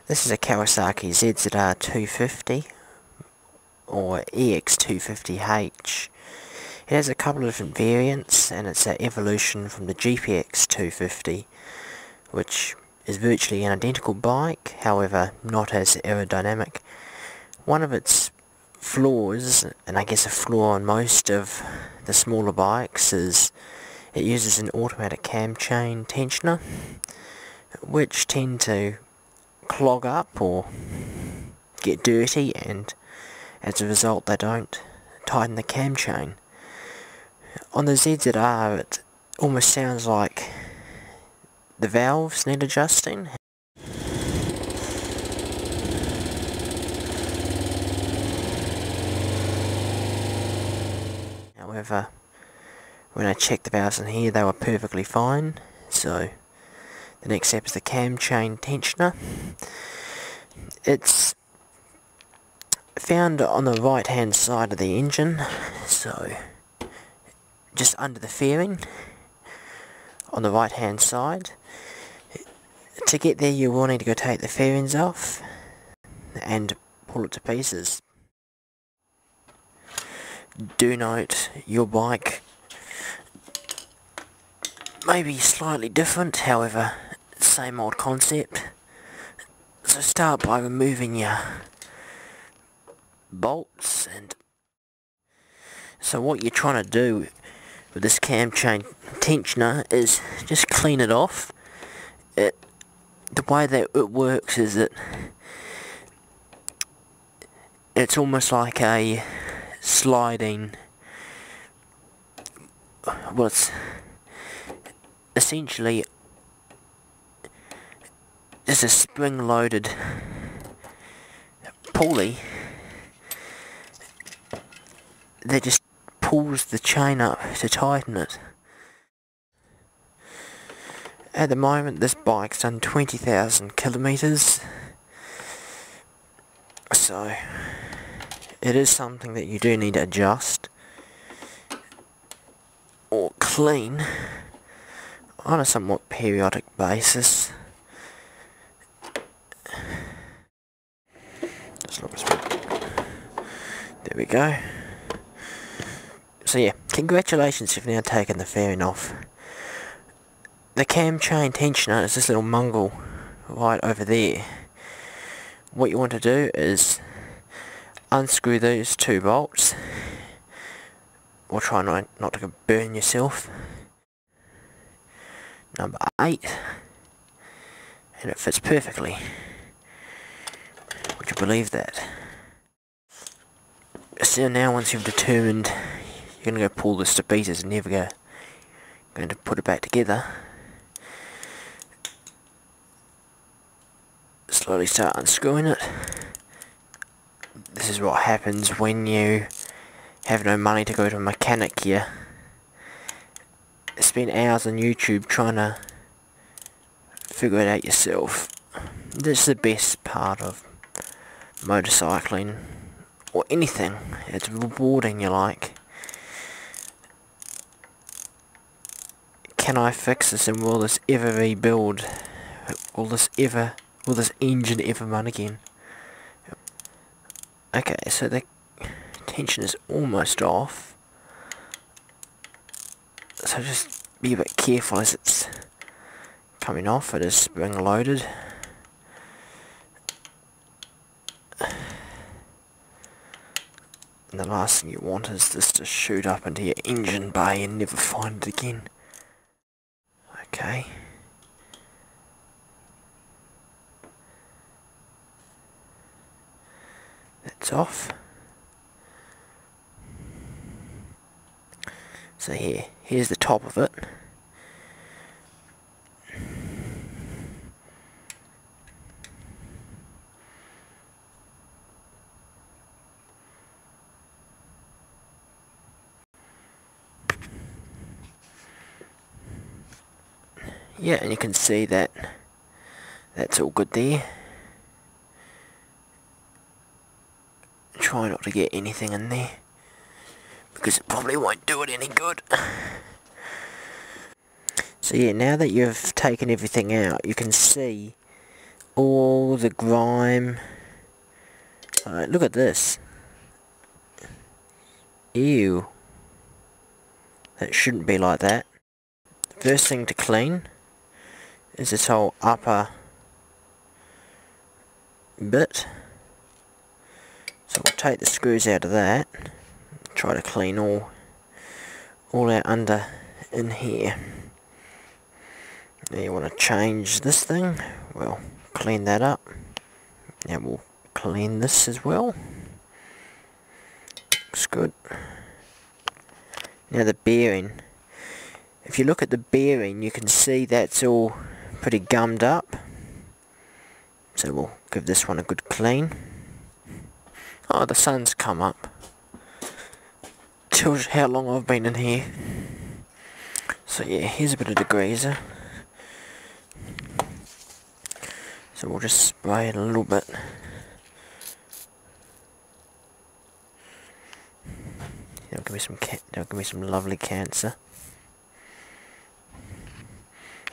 This is a Kawasaki ZZR-250 or EX-250H. It has a couple of different variants, and it's an evolution from the EX-250, which is virtually an identical bike, however not as aerodynamic. One of its flaws, and I guess a flaw on most of the smaller bikes, is it uses an automatic cam chain tensioner, which tend to clog up or get dirty, and as a result they don't tighten the cam chain. On the ZZR it almost sounds like the valves need adjusting. However, when I checked the valves in here they were perfectly fine, so the next step is the cam chain tensioner. It's found on the right hand side of the engine, so just under the fairing on the right hand side. To get there you will need to go take the fairings off and pull it to pieces. Do note your bike may be slightly different, however same old concept. So start by removing your bolts, and so what you're trying to do with this cam chain tensioner is just clean it off. The way that it works is that it's almost like a sliding, well, it's essentially just a spring-loaded pulley that just pulls the chain up to tighten it. At the moment this bike's done 20,000 kilometers, so it is something that you do need to adjust or clean on a somewhat periodic basis. There we go. So yeah, congratulations, you've now taken the fairing off. The cam chain tensioner is this little mongrel right over there. What you want to do is unscrew those two bolts, or try not to burn yourself. Number 8, and it fits perfectly. Would you believe that? So now once you've determined you're going to go pull this to pieces and never going to put it back together, slowly start unscrewing it. This is what happens when you have no money to go to a mechanic. You spend hours on YouTube trying to figure it out yourself. This is the best part of motorcycling, or anything. It's rewarding. You're like, can I fix this, and will this ever rebuild? Will this engine ever run again? Okay, so the tension is almost off, so just be a bit careful as it's coming off. It is spring loaded. And the last thing you want is this to shoot up into your engine bay and never find it again. Okay. That's off. So here's the top of it. Yeah, and you can see that that's all good there. Try not to get anything in there, because it probably won't do it any good. So yeah, now that you've taken everything out, you can see all the grime. Look at this. Ew. That shouldn't be like that. The first thing to clean is this whole upper bit. So we'll take the screws out of that. Try to clean all out under in here. Now you want to change this thing. Well, clean that up. Now we'll clean this as well. Looks good. Now the bearing. If you look at the bearing, you can see that's all pretty gummed up. So we'll give this one a good clean. Oh, the sun's come up. Tells you how long I've been in here. So yeah, here's a bit of degreaser. So we'll just spray it a little bit. That'll give me some lovely cancer.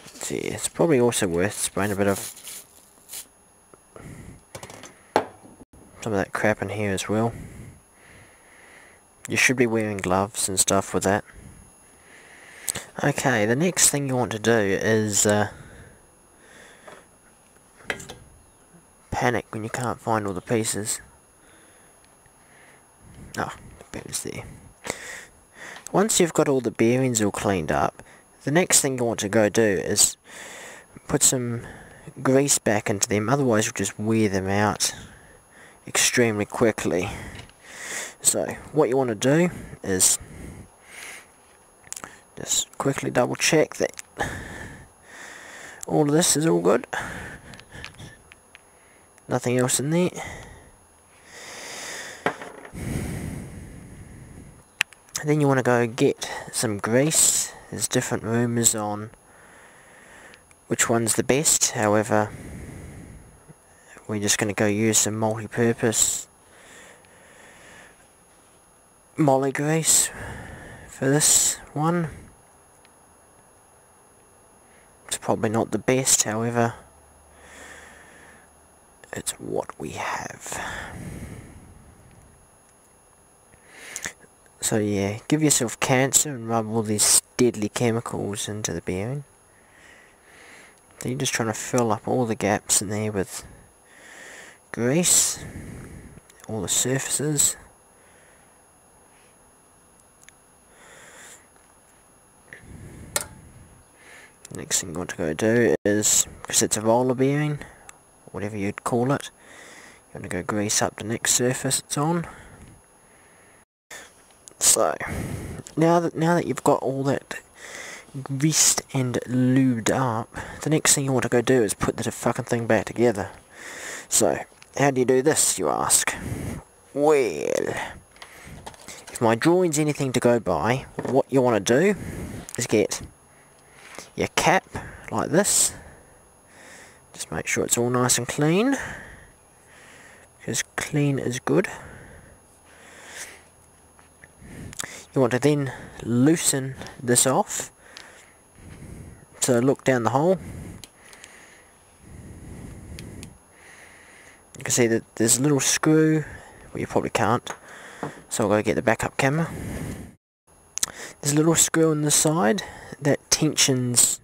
So yeah, it's probably also worth spraying a bit of some of that crap in here as well. You should be wearing gloves and stuff with that. Okay, the next thing you want to do is panic when you can't find all the pieces. Oh, the bearing's there. Once you've got all the bearings all cleaned up, the next thing you want to go do is put some grease back into them, otherwise you'll just wear them out extremely quickly. So what you want to do is just quickly double check that all of this is all good. Nothing else in there. And then you want to go get some grease. There's different rumours on which one's the best. However, we're just going to go use some multi-purpose moly grease for this one. It's probably not the best, however, it's what we have. So yeah, give yourself cancer and rub all these deadly chemicals into the bearing. So you're just trying to fill up all the gaps in there with grease, all the surfaces. Next thing you want to go do is, because it's a roller bearing, whatever you'd call it, you want to go grease up the next surface it's on. So, now that you've got all that greased and lubed up, the next thing you want to go do is put the fucking thing back together. So, how do you do this, you ask? Well, if my drawing's anything to go by, what you want to do is get your cap like this. Just make sure it's all nice and clean, because clean is good. You want to then loosen this off. So look down the hole. You can see that there's a little screw. Well, you probably can't, so I'll go get the backup camera. There's a little screw on the side that tensions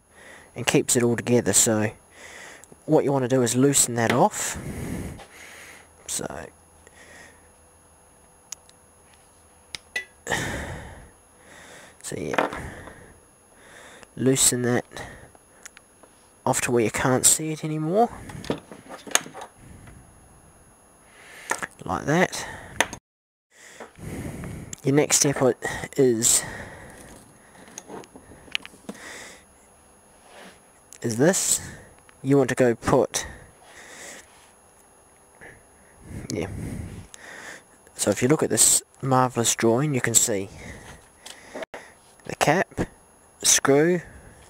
and keeps it all together. So what you want to do is loosen that off. So yeah, loosen that off to where you can't see it anymore, like that. Your next step is this. You want to go put, yeah, so if you look at this marvellous drawing, you can see the cap, screw,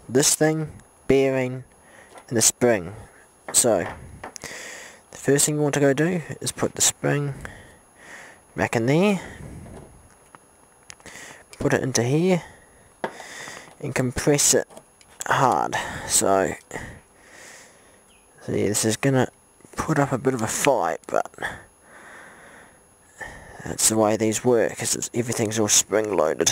this thing, bearing, and the spring. So the first thing you want to go do is put the spring back in there, put it into here, and compress it hard. So yeah, this is gonna put up a bit of a fight, but that's the way these work, because everything's all spring loaded.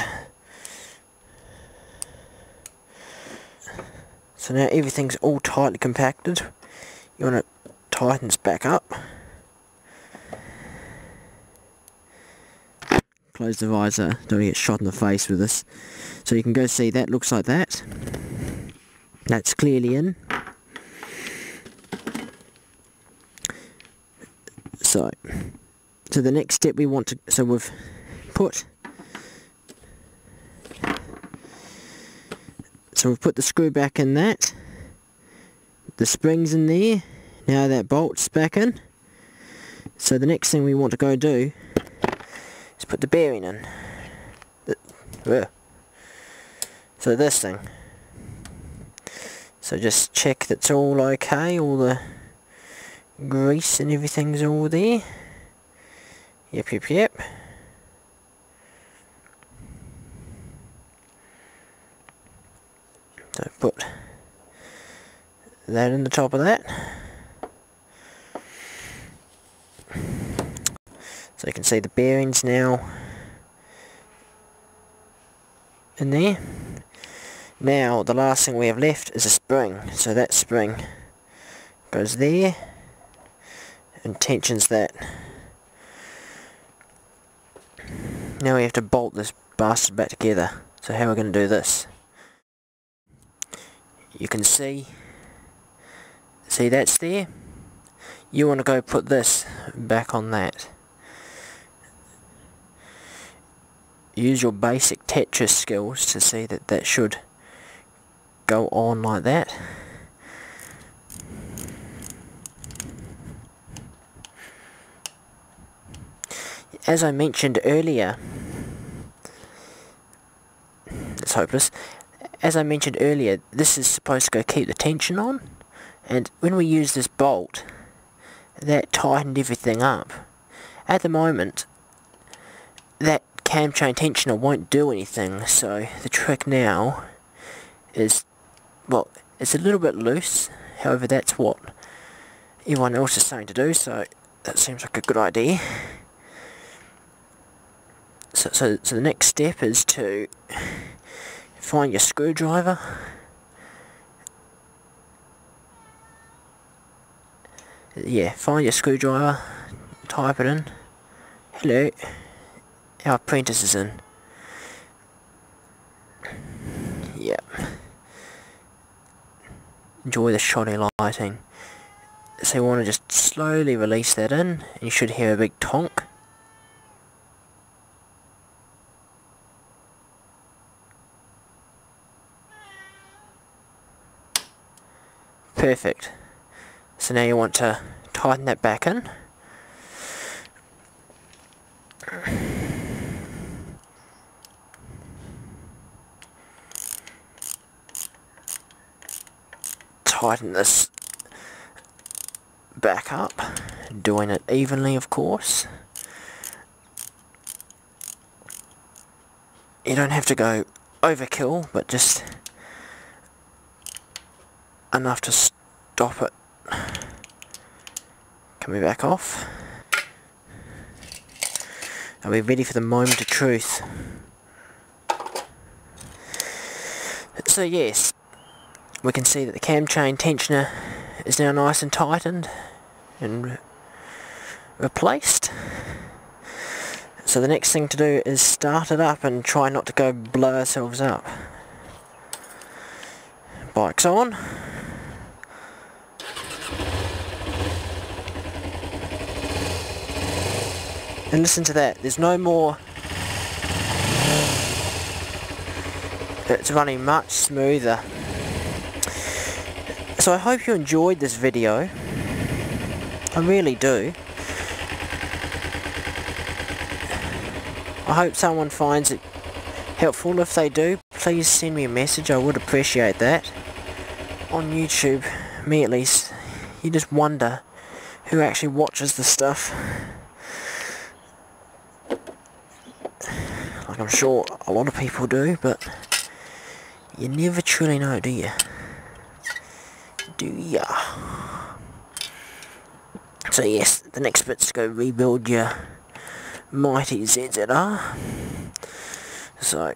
So now everything's all tightly compacted. You want it tightens back up. Close the visor, don't get shot in the face with this. So you can go see that, looks like that. That's clearly in. So the next step we want to, so we've put the screw back in that. The spring's in there. Now that bolt's back in. So the next thing we want to go do is put the bearing in. So this thing. So just check that's all okay, all the grease and everything's all there. Yep. So put that in the top of that. So you can see the bearings now in there. Now the last thing we have left is a spring. So that spring goes there and tensions that. Now we have to bolt this bastard back together. So how are we going to do this? You can see that's there. You want to go put this back on that. Use your basic Tetris skills to see that should go on like that. As I mentioned earlier, it's hopeless. As I mentioned earlier, this is supposed to go keep the tension on, and when we use this bolt, that tightened everything up. At the moment, that cam chain tensioner won't do anything, so the trick now is, well, it's a little bit loose, however that's what everyone else is saying to do, so that seems like a good idea. So the next step is to find your screwdriver. Yeah, find your screwdriver, type it in. Hello, our apprentice is in. Yep. Enjoy the shoddy lighting. So you want to just slowly release that in, and you should hear a big tonk. Perfect. So now you want to tighten that back in. Tighten this back up, doing it evenly, of course. You don't have to go overkill, but just enough to stop it coming back off. Are we ready for the moment of truth? So yes, we can see that the cam chain tensioner is now nice and tightened and replaced. So the next thing to do is start it up and try not to go blow ourselves up. Bike's on. And listen to that, there's no more. It's running much smoother. So I hope you enjoyed this video. I really do. I hope someone finds it helpful. If they do, please send me a message, I would appreciate that. On YouTube, me at least, you just wonder who actually watches the stuff. Like I'm sure a lot of people do, but you never truly know, do you? Do ya? So yes, the next bit's to go rebuild your mighty ZZR. So